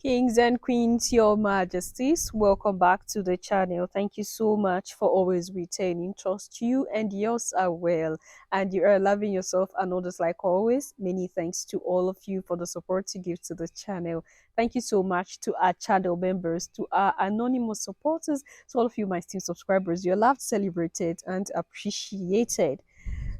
Kings and queens, your majesties, welcome back to the channel. Thank you so much for always retaining trust. You and yours are well, and you are loving yourself and others like always. Many thanks to all of you for the support you give to the channel. Thank you so much to our channel members, to our anonymous supporters, to all of you, my esteemed subscribers. You're loved, celebrated, and appreciated.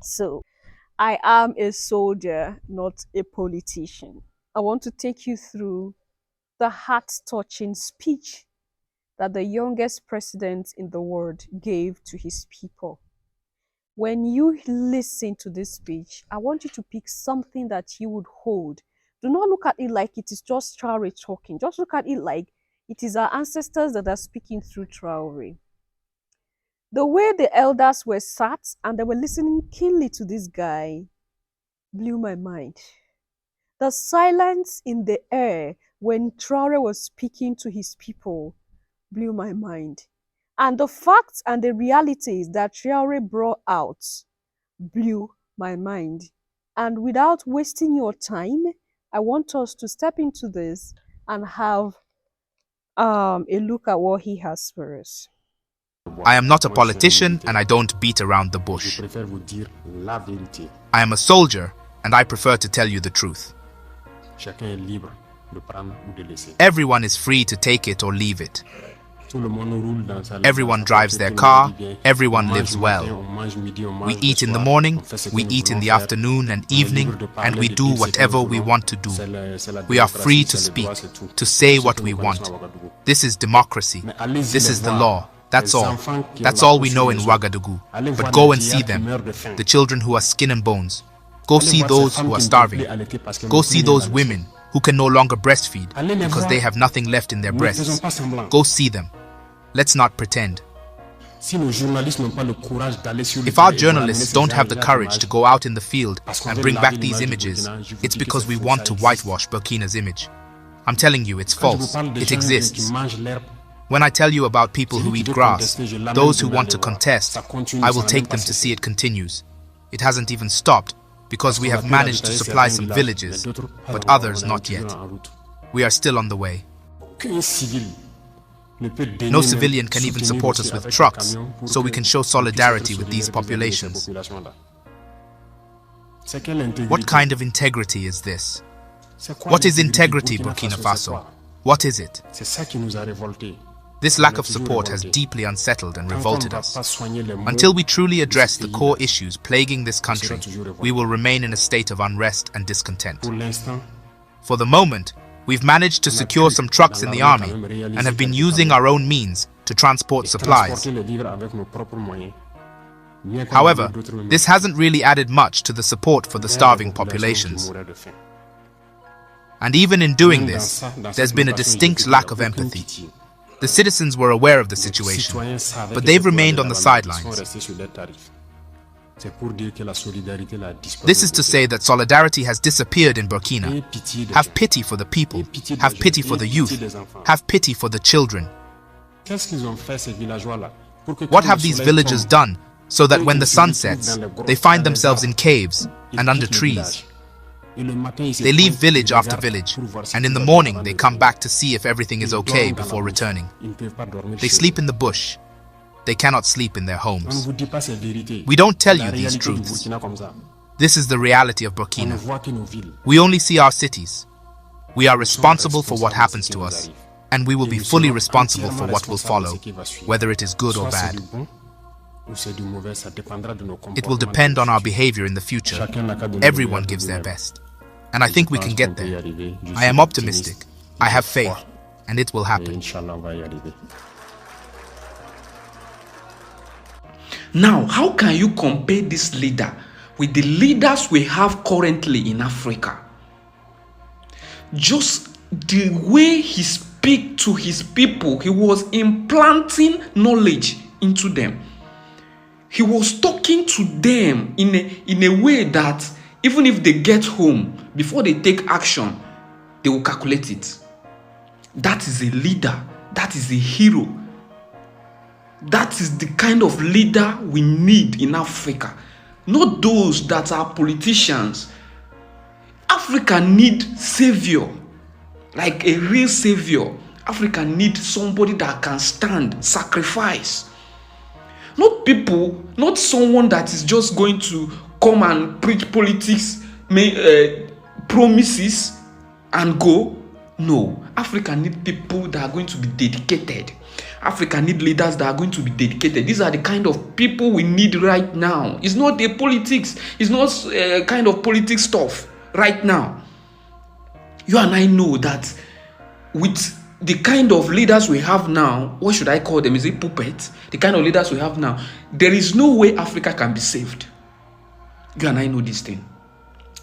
So, I am a soldier, not a politician. I want to take you through the heart-touching speech that the youngest president in the world gave to his people. When you listen to this speech, I want you to pick something that you would hold. Do not look at it like it is just Traore talking. Just look at it like it is our ancestors that are speaking through Traore. The way the elders were sat and they were listening keenly to this guy blew my mind. The silence in the air when Traore was speaking to his people blew my mind. And the facts and the realities that Traore brought out blew my mind. And without wasting your time, I want us to step into this and have a look at what he has for us. I am not a politician and I don't beat around the bush. I am a soldier and I prefer to tell you the truth. Everyone is free to take it or leave it. Everyone drives their car, everyone lives well. We eat in the morning, we eat in the afternoon and evening, and we do whatever we want to do. We are free to speak, to say what we want. This is democracy. This is the law. That's all. That's all we know in Ouagadougou. But go and see them, the children who are skin and bones. Go see those who are starving. Go see those women who can no longer breastfeed because they have nothing left in their breasts. Go see them. Let's not pretend. If our journalists don't have the courage to go out in the field and bring back these images, it's because we want to whitewash Burkina's image. I'm telling you, it's false. It exists. When I tell you about people who eat grass, those who want to contest, I will take them to see it continues. It hasn't even stopped because we have managed to supply some villages, but others not yet. We are still on the way. No civilian can even support us with trucks, so we can show solidarity with these populations. What kind of integrity is this? What is integrity, Burkina Faso? What is it? This lack of support has deeply unsettled and revolted us. Until we truly address the core issues plaguing this country, we will remain in a state of unrest and discontent. For the moment, we've managed to secure some trucks in the army and have been using our own means to transport supplies. However, this hasn't really added much to the support for the starving populations. And even in doing this, there's been a distinct lack of empathy. The citizens were aware of the situation, but they've remained on the sidelines. This is to say that solidarity has disappeared in Burkina. Have pity for the people, have pity for the youth, have pity for the children. What have these villagers done so that when the sun sets, they find themselves in caves and under trees? They leave village after village, and in the morning they come back to see if everything is okay before returning. They sleep in the bush. They cannot sleep in their homes. We don't tell you these truths. This is the reality of Burkina. We only see our cities. We are responsible for what happens to us, and we will be fully responsible for what will follow, whether it is good or bad. It will depend on our behavior in the future. Everyone gives their best. And I think we can get there. I am optimistic. I have faith. And it will happen. Now, how can you compare this leader with the leaders we have currently in Africa? Just the way he speaks to his people, he was implanting knowledge into them. He was talking to them in a way that even if they get home, before they take action, they will calculate it. That is a leader. That is a hero. That is the kind of leader we need in Africa. Not those that are politicians. Africa needs savior. like a real savior. Africa needs somebody that can stand, sacrifice. Not people, not someone that is just going to come and preach politics, promises, and go. No, Africa needs people that are going to be dedicated. Africa needs leaders that are going to be dedicated. These are the kind of people we need right now. It's not the politics. It's not kind of politics stuff right now. You and I know that with the kind of leaders we have now, what should I call them? Is it puppets? The kind of leaders we have now, there is no way Africa can be saved. You and I know this thing.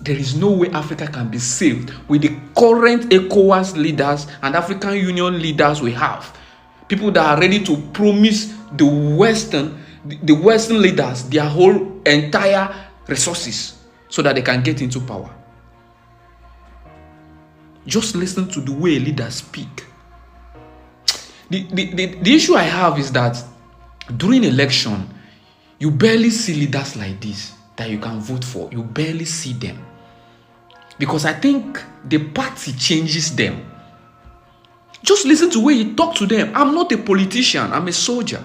There is no way Africa can be saved with the current ECOWAS leaders and African Union leaders we have. People that are ready to promise the Western leaders their whole entire resources so that they can get into power. Just listen to the way leaders speak. The issue I have is that during election, you barely see leaders like this that you can vote for. You barely see them. Because I think the party changes them. Just listen to the way he talk to them. I'm not a politician, I'm a soldier.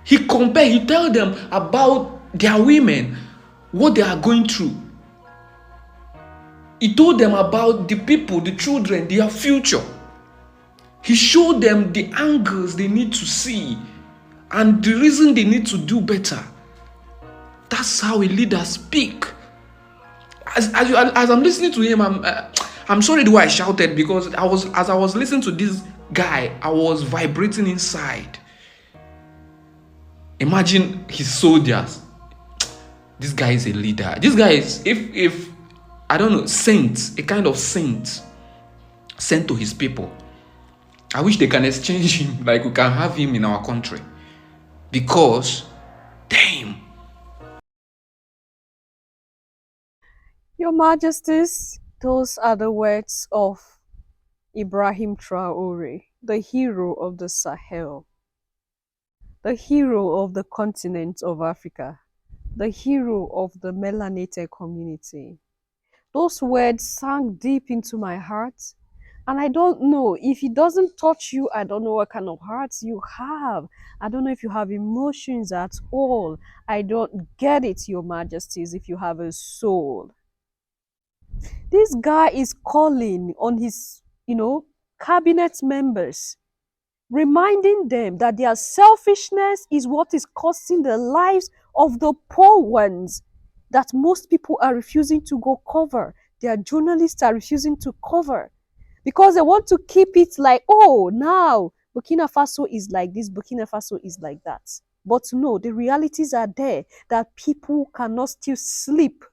He tell them about their women, what they are going through. He told them about the people, the children, their future. He showed them the angles they need to see and the reason they need to do better. That's how a leader speak. As I'm listening to him, I'm sorry the way I shouted, because as I was listening to this guy, I was vibrating inside. Imagine his soldiers. This guy is a leader. This guy is, if I don't know, saint, a kind of saint sent to his people. I wish they can exchange him, like we can have him in our country. Because, damn. Your Majesties, those are the words of Ibrahim Traore, the hero of the Sahel, the hero of the continent of Africa, the hero of the melanated community. Those words sank deep into my heart, and I don't know, if it doesn't touch you, I don't know what kind of hearts you have. I don't know if you have emotions at all. I don't get it, Your Majesties, if you have a soul. This guy is calling on his, cabinet members, reminding them that their selfishness is what is costing the lives of the poor ones that most people are refusing to go cover. Their journalists are refusing to cover because they want to keep it like, oh, now Burkina Faso is like this, Burkina Faso is like that. But no, the realities are there that people cannot still sleep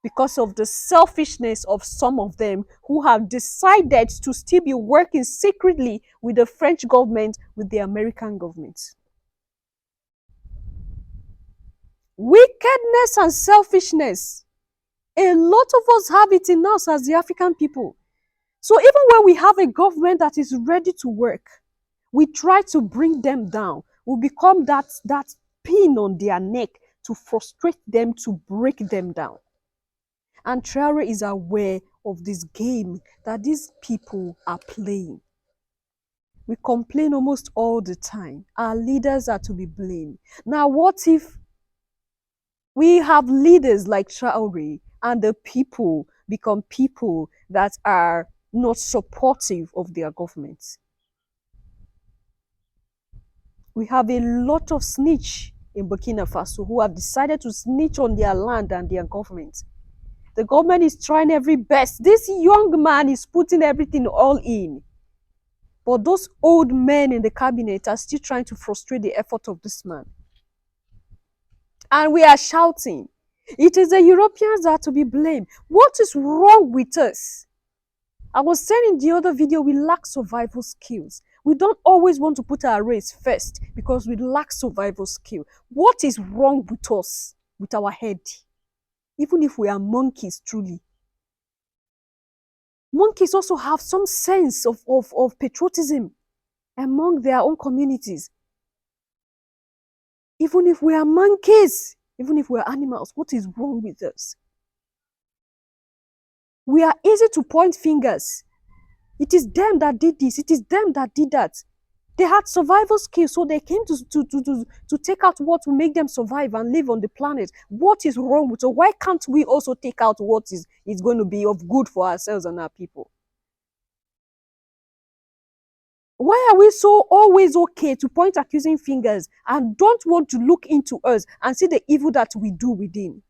because of the selfishness of some of them who have decided to still be working secretly with the French government, with the American government. Wickedness and selfishness. A lot of us have it in us as the African people. So even when we have a government that is ready to work, we try to bring them down. We become that pin on their neck to frustrate them, to break them down. And Traore is aware of this game that these people are playing. We complain almost all the time. Our leaders are to be blamed. Now, what if we have leaders like Traore and the people become people that are not supportive of their governments? We have a lot of snitch in Burkina Faso who have decided to snitch on their land and their government. The government is trying every best. This young man is putting everything all in. But those old men in the cabinet are still trying to frustrate the effort of this man. And we are shouting, it is the Europeans that are to be blamed. What is wrong with us? I was saying in the other video, we lack survival skills. We don't always want to put our race first because we lack survival skill. What is wrong with us, with our head? Even if we are monkeys, truly. Monkeys also have some sense of patriotism among their own communities. Even if we are monkeys, even if we are animals, what is wrong with us? We are easy to point fingers. It is them that did this. It is them that did that. They had survival skills, so they came to take out what will make them survive and live on the planet. What is wrong with it? Why can't we also take out what is going to be of good for ourselves and our people? Why are we so always okay to point accusing fingers and don't want to look into us and see the evil that we do within?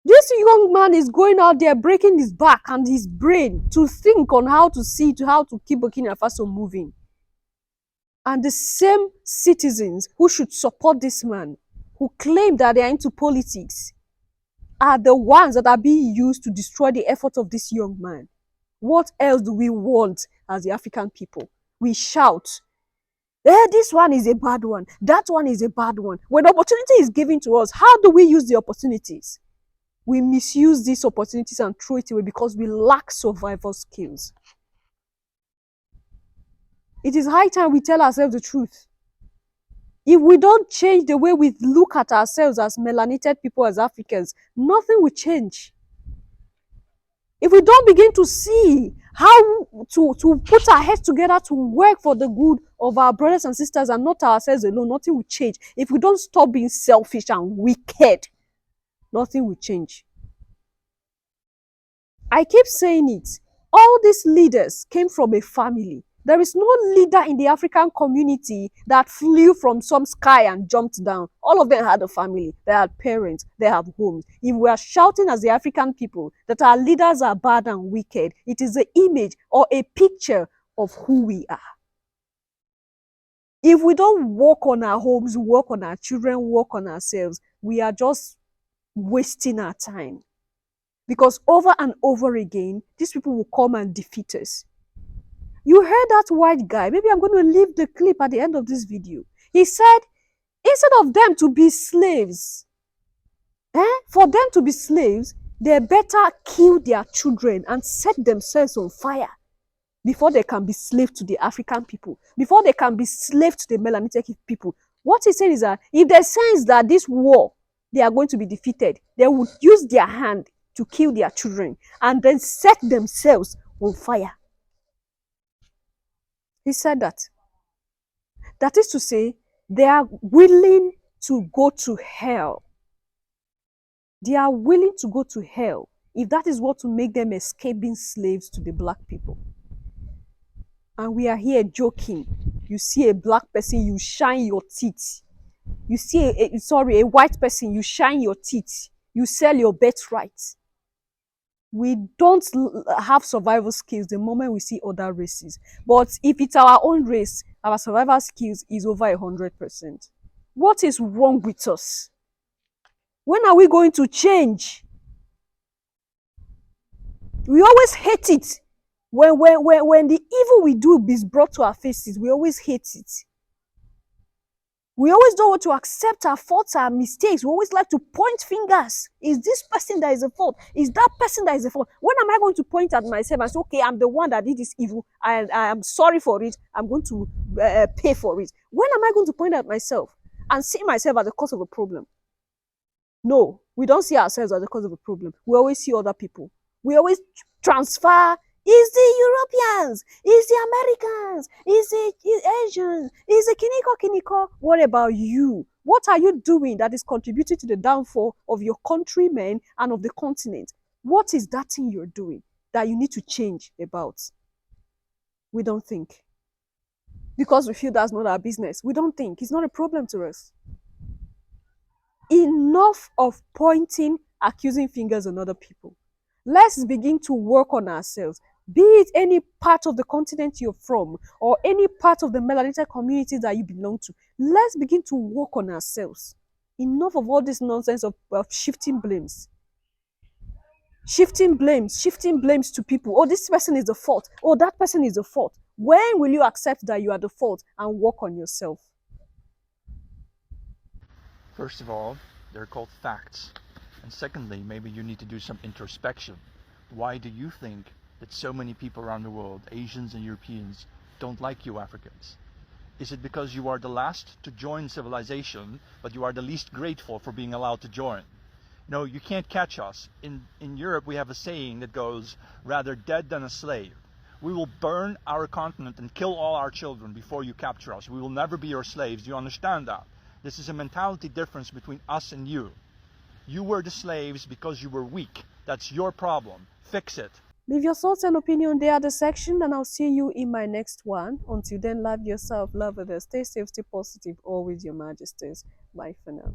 This young man is going out there breaking his back and his brain to think on how to see, to how to keep Burkina Faso moving. And the same citizens who should support this man, who claim that they are into politics, are the ones that are being used to destroy the effort of this young man. What else do we want as the African people? We shout, this one is a bad one, that one is a bad one. When opportunity is given to us, how do we use the opportunities? We misuse these opportunities and throw it away because we lack survival skills. It is high time we tell ourselves the truth. If we don't change the way we look at ourselves as melanated people, as Africans, nothing will change. If we don't begin to see how to put our heads together to work for the good of our brothers and sisters and not ourselves alone, nothing will change. If we don't stop being selfish and wicked, nothing will change. I keep saying it. All these leaders came from a family. There is no leader in the African community that flew from some sky and jumped down. All of them had a family. They had parents. They have homes. If we are shouting as the African people that our leaders are bad and wicked, it is an image or a picture of who we are. If we don't work on our homes, work on our children, work on ourselves, we are just wasting our time. Because over and over again, these people will come and defeat us. You heard that white guy. Maybe I'm going to leave the clip at the end of this video. He said, instead of them to be slaves, for them to be slaves, they better kill their children and set themselves on fire before they can be slave to the African people, before they can be slave to the melanated people. What he said is that if they sense that this war, they are going to be defeated, they would use their hand to kill their children and then set themselves on fire. He said that. That is to say, they are willing to go to hell. They are willing to go to hell if that is what will make them escape being slaves to the black people. And we are here joking. You see a black person, you shine your teeth. You see a white person, you shine your teeth. You sell your birthright. We don't have survival skills the moment we see other races. But if it's our own race, our survival skills is over 100%. What is wrong with us? When are we going to change? We always hate it. When the evil we do is brought to our faces, we always hate it. We always don't want to accept our faults, our mistakes. We always like to point fingers. Is this person that is the fault? Is that person that is the fault? When am I going to point at myself and say, okay, I'm the one that did this evil. I am sorry for it. I'm going to pay for it. When am I going to point at myself and see myself as the cause of a problem? No, we don't see ourselves as the cause of a problem. We always see other people. We always transfer. Is the Europeans, is the Americans, is the Asians, is the Kiniko. What about you? What are you doing that is contributing to the downfall of your countrymen and of the continent? What is that thing you're doing that you need to change about? We don't think. Because we feel that's not our business. We don't think. It's not a problem to us. Enough of pointing, accusing fingers on other people. Let's begin to work on ourselves. Be it any part of the continent you're from or any part of the melanated community that you belong to. Let's begin to work on ourselves. Enough of all this nonsense of shifting blames. Shifting blames to people. Oh, this person is the fault. Oh, that person is the fault. When will you accept that you are the fault and work on yourself? First of all, they're called facts. And secondly, maybe you need to do some introspection. Why do you think that so many people around the world, Asians and Europeans, don't like you Africans? Is it because you are the last to join civilization, but you are the least grateful for being allowed to join? No, you can't catch us. In Europe, we have a saying that goes, rather dead than a slave. We will burn our continent and kill all our children before you capture us. We will never be your slaves. Do you understand that? This is a mentality difference between us and you. You were the slaves because you were weak. That's your problem. Fix it. Leave your thoughts and opinion there at the section, and I'll see you in my next one. Until then, love yourself, love others, stay safe, stay positive, always your majesties. Bye for now.